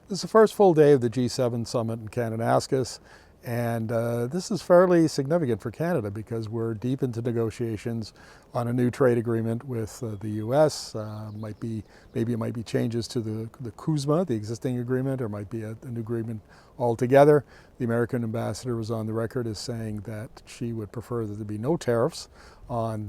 This is the first full day of the G7 summit in Kananaskis, and this is fairly significant for Canada because we're deep into negotiations on a new trade agreement with the U.S. Maybe it might be changes to the CUSMA, the existing agreement, or might be a new agreement altogether. The American ambassador was on the record as saying that she would prefer that there be no tariffs on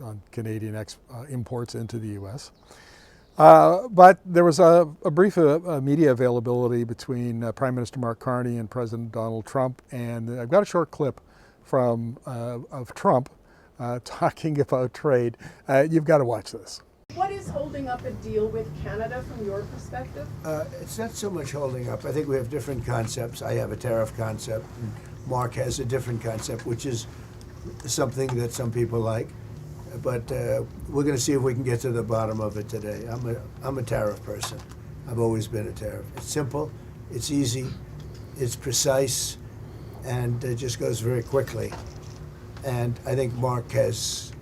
on Canadian imports into the U.S. But there was a brief media availability between Prime Minister Mark Carney and President Donald Trump, and I've got a short clip from of Trump talking about trade. You've got to watch this. What is holding up a deal with Canada from your perspective? It's not so much holding up. I think we have different concepts. I have a tariff concept, and Mark has a different concept, which is something that some people like. But we're going to see if we can get to the bottom of it today. I'm a tariff person. I've always been a tariff. It's simple, it's easy, it's precise, and it just goes very quickly. And I think Mark has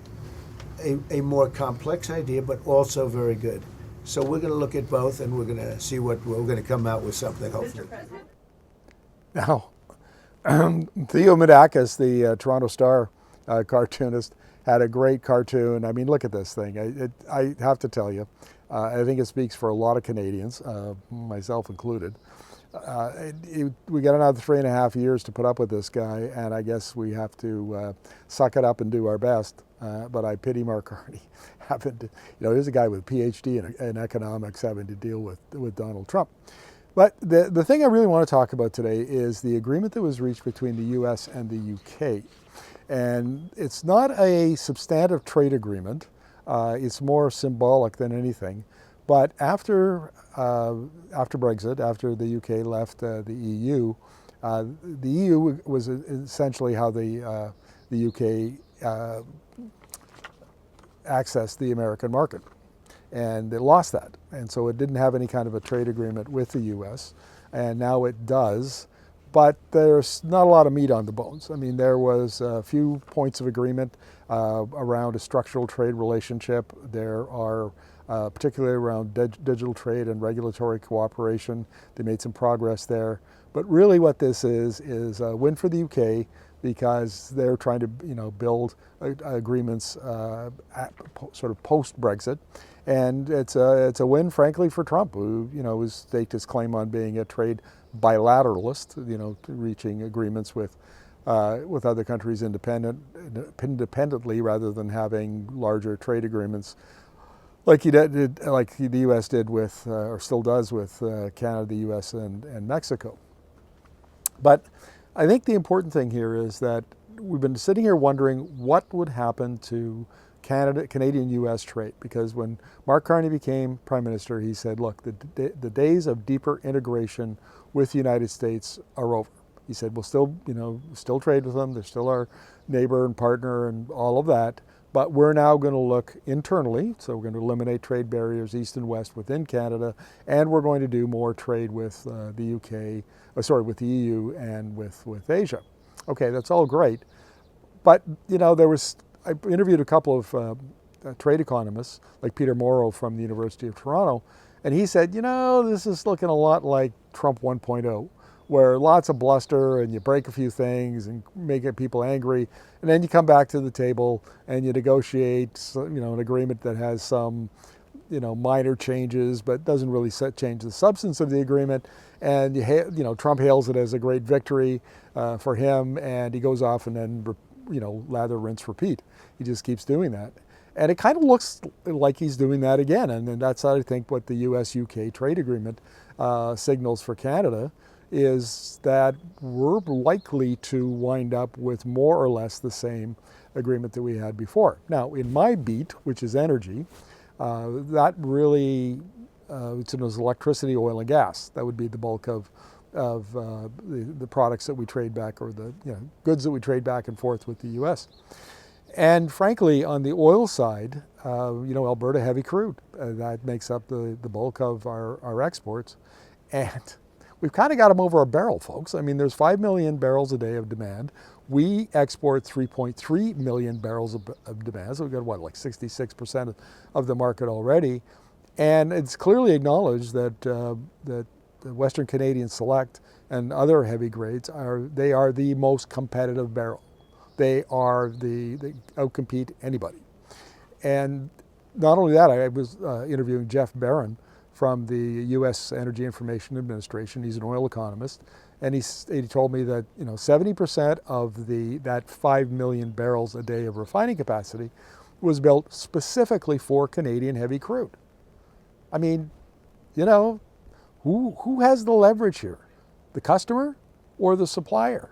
a more complex idea, but also very good. So we're going to look at both, and we're going to see what we're going to come out with something, hopefully. Mr. President? Now, Theo Midakis, the Toronto Star cartoonist, had a great cartoon. I mean, look at this thing. I have to tell you, I think it speaks for a lot of Canadians, myself included. We got another 3.5 years to put up with this guy, and I guess we have to suck it up and do our best. But I pity Mark Carney having to, here's a guy with a PhD in economics having to deal with Donald Trump. But the thing I really want to talk about today is the agreement that was reached between the US and the UK. And it's not a substantive trade agreement. It's more symbolic than anything. But after Brexit, after the UK left the EU was essentially how the UK accessed the American market. And it lost that. And so it didn't have any kind of a trade agreement with the US. And now it does. But there's not a lot of meat on the bones. I mean, there was a few points of agreement around a structural trade relationship. There are, particularly around digital trade and regulatory cooperation. They made some progress there. But really what this is a win for the UK because they're trying to build agreements sort of post-Brexit. And it's a win, frankly, for Trump, who has staked his claim on being a trade bilateralist, reaching agreements with other countries independently rather than having larger trade agreements like the U.S. did with, or still does with Canada, the U.S. and Mexico. But I think the important thing here is that we've been sitting here wondering what would happen to Canadian-U.S. trade, because when Mark Carney became Prime Minister, he said, look, the days of deeper integration with the United States are over. He said, we'll still trade with them. They're still our neighbor and partner and all of that. But we're now going to look internally. So we're going to eliminate trade barriers east and west within Canada. And we're going to do more trade with with the EU and with Asia. Okay, that's all great. But, I interviewed a couple of trade economists, like Peter Morrow from the University of Toronto, and he said, this is looking a lot like Trump 1.0, where lots of bluster and you break a few things and make people angry, and then you come back to the table and you negotiate, an agreement that has some, minor changes, but doesn't really change the substance of the agreement. And Trump hails it as a great victory for him, and he goes off and then lather, rinse, repeat. He just keeps doing that. And it kind of looks like he's doing that again. And then that's, I think, what the US-UK trade agreement signals for Canada is that we're likely to wind up with more or less the same agreement that we had before. Now, in my beat, which is energy, that really, it's electricity, oil, and gas. That would be the bulk of the products that we trade back, or the goods that we trade back and forth with the U.S. And frankly, on the oil side, Alberta heavy crude, that makes up the bulk of our exports. And we've kind of got them over a barrel, folks. I mean, there's 5 million barrels a day of demand. We export 3.3 million barrels of demand. So we've got, like 66% of the market already. And it's clearly acknowledged that the Western Canadian Select and other heavy grades they are the most competitive barrel. They outcompete anybody. And not only that, I was interviewing Jeff Barron from the U.S. Energy Information Administration. He's an oil economist, and he told me that 70% of that 5 million barrels a day of refining capacity was built specifically for Canadian heavy crude. I mean, who has the leverage here? The customer or the supplier?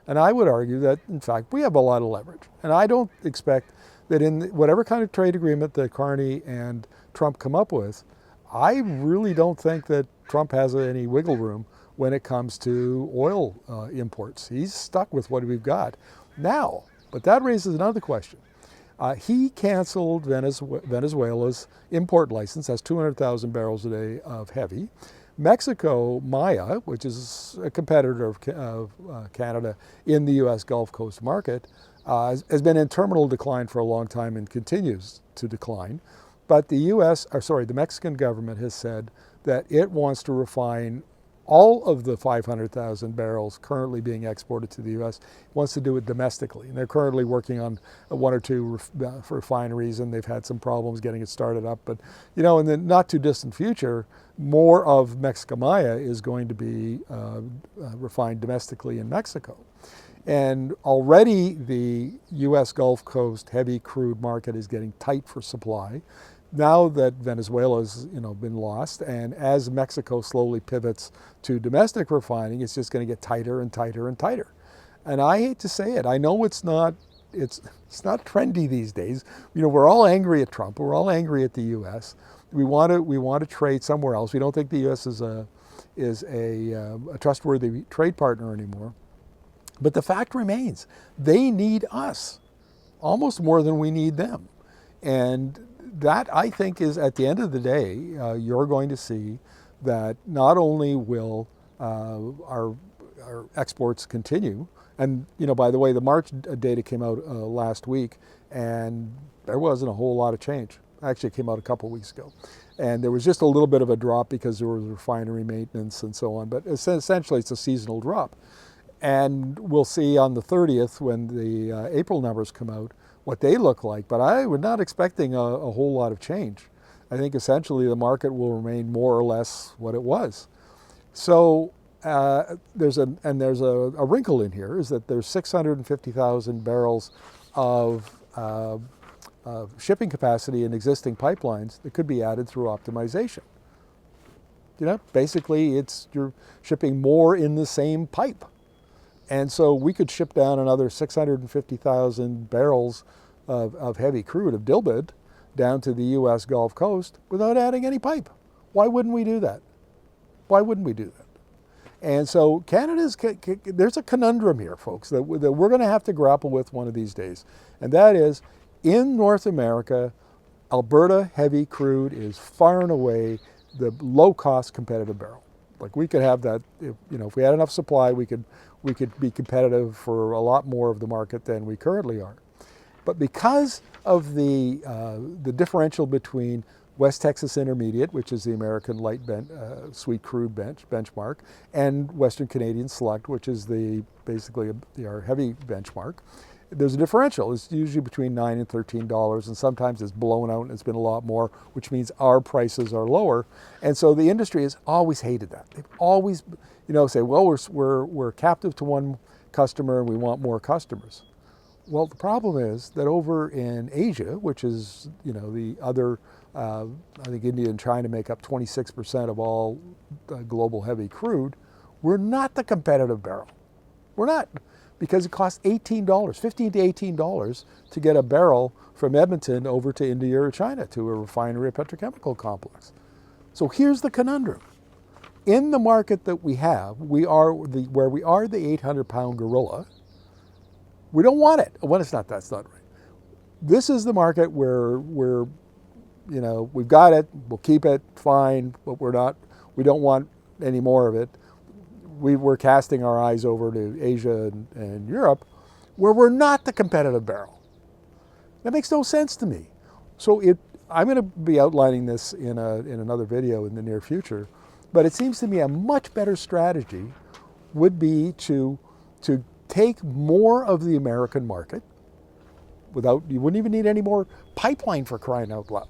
And I would argue that, in fact, we have a lot of leverage. And I don't expect that in whatever kind of trade agreement that Carney and Trump come up with, I really don't think that Trump has any wiggle room when it comes to oil imports. He's stuck with what we've got now. But that raises another question. He canceled Venezuela's import license. That's 200,000 barrels a day of heavy. Mexico, Maya, which is a competitor of Canada in the U.S. Gulf Coast market, has been in terminal decline for a long time and continues to decline. But the Mexican government has said that it wants to refine all of the 500,000 barrels currently being exported to the U.S., wants to do it domestically. And they're currently working on one or two refineries, and they've had some problems getting it started up. But, in the not too distant future, more of Mexico Maya is going to be refined domestically in Mexico. And already the U.S. Gulf Coast heavy crude market is getting tight for supply. Now that Venezuela's been lost, and as Mexico slowly pivots to domestic refining, it's just going to get tighter and tighter and tighter. And I hate to say it, I know it's not trendy these days. We're all angry at Trump. We're all angry at the U.S. We want to trade somewhere else. We don't think the U.S. is a trustworthy trade partner anymore. But the fact remains, they need us almost more than we need them. And that, I think, is at the end of the day, you're going to see that not only will our exports continue, and by the way, the March data came out last week, and there wasn't a whole lot of change. Actually, it came out a couple weeks ago. And there was just a little bit of a drop because there was refinery maintenance and so on, but essentially it's a seasonal drop. And we'll see on the 30th when the April numbers come out what they look like, but I was not expecting a whole lot of change. I think essentially the market will remain more or less what it was. So there's a wrinkle in here, is that there's 650,000 barrels of shipping capacity in existing pipelines that could be added through optimization. Basically you're shipping more in the same pipe. And so we could ship down another 650,000 barrels of heavy crude, of dilbit, down to the U.S. Gulf Coast without adding any pipe. Why wouldn't we do that? Why wouldn't we do that? And so there's a conundrum here, folks, that we're going to have to grapple with one of these days. And that is, in North America, Alberta heavy crude is far and away the low-cost competitive barrel. Like, we could have that, if we had enough supply, we could be competitive for a lot more of the market than we currently are. But because of the differential between West Texas Intermediate, which is the American light sweet crude benchmark, and Western Canadian Select, which is basically our heavy benchmark, there's a differential. It's usually between $9 and $13, and sometimes it's blown out and it's been a lot more, which means our prices are lower. And so the industry has always hated that. They've always, say, well, we're captive to one customer and we want more customers. Well, the problem is that over in Asia, which is, the other, I think India and China make up 26% of all global heavy crude, we're not the competitive barrel. We're not. Because it costs $18, $15 to $18 to get a barrel from Edmonton over to India or China to a refinery or petrochemical complex. So here's the conundrum. In the market that we have, where we are the 800-pound gorilla, we don't want it. Well, that's not right. This is the market where we've got it, we'll keep it, fine, but we don't want any more of it. We're casting our eyes over to Asia and Europe, where we're not the competitive barrel. That makes no sense to me. So I'm going to be outlining this in another video in the near future, But it seems to me a much better strategy would be to take more of the American market without, you wouldn't even need any more pipeline, for crying out loud.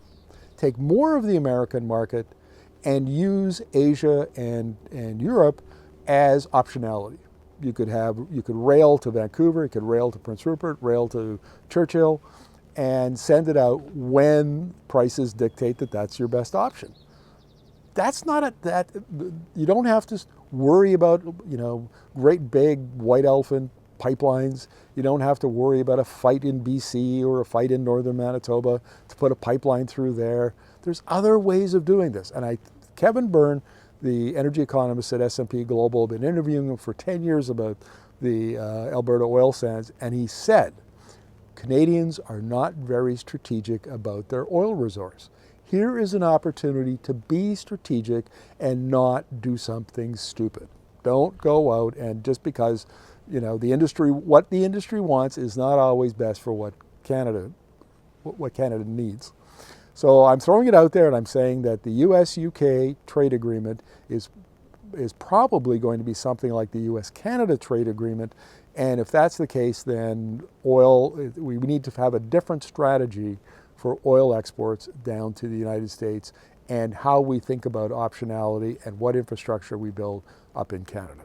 Take more of the American market and use Asia and Europe as optionality. You could rail to Vancouver, you could rail to Prince Rupert, rail to Churchill, and send it out when prices dictate that that's your best option. That's not you don't have to worry about, great big white elephant pipelines. You don't have to worry about a fight in BC or a fight in northern Manitoba to put a pipeline through there. There's other ways of doing this. And Kevin Byrne, the energy economist at S&P Global, been interviewing him for 10 years about the Alberta oil sands, and he said, Canadians are not very strategic about their oil resource. Here is an opportunity to be strategic and not do something stupid. Don't go out and just because, what the industry wants is not always best for what Canada needs. So I'm throwing it out there and I'm saying that the US-UK trade agreement is probably going to be something like the US-Canada trade agreement. And if that's the case, then we need to have a different strategy for oil exports down to the United States and how we think about optionality and what infrastructure we build up in Canada.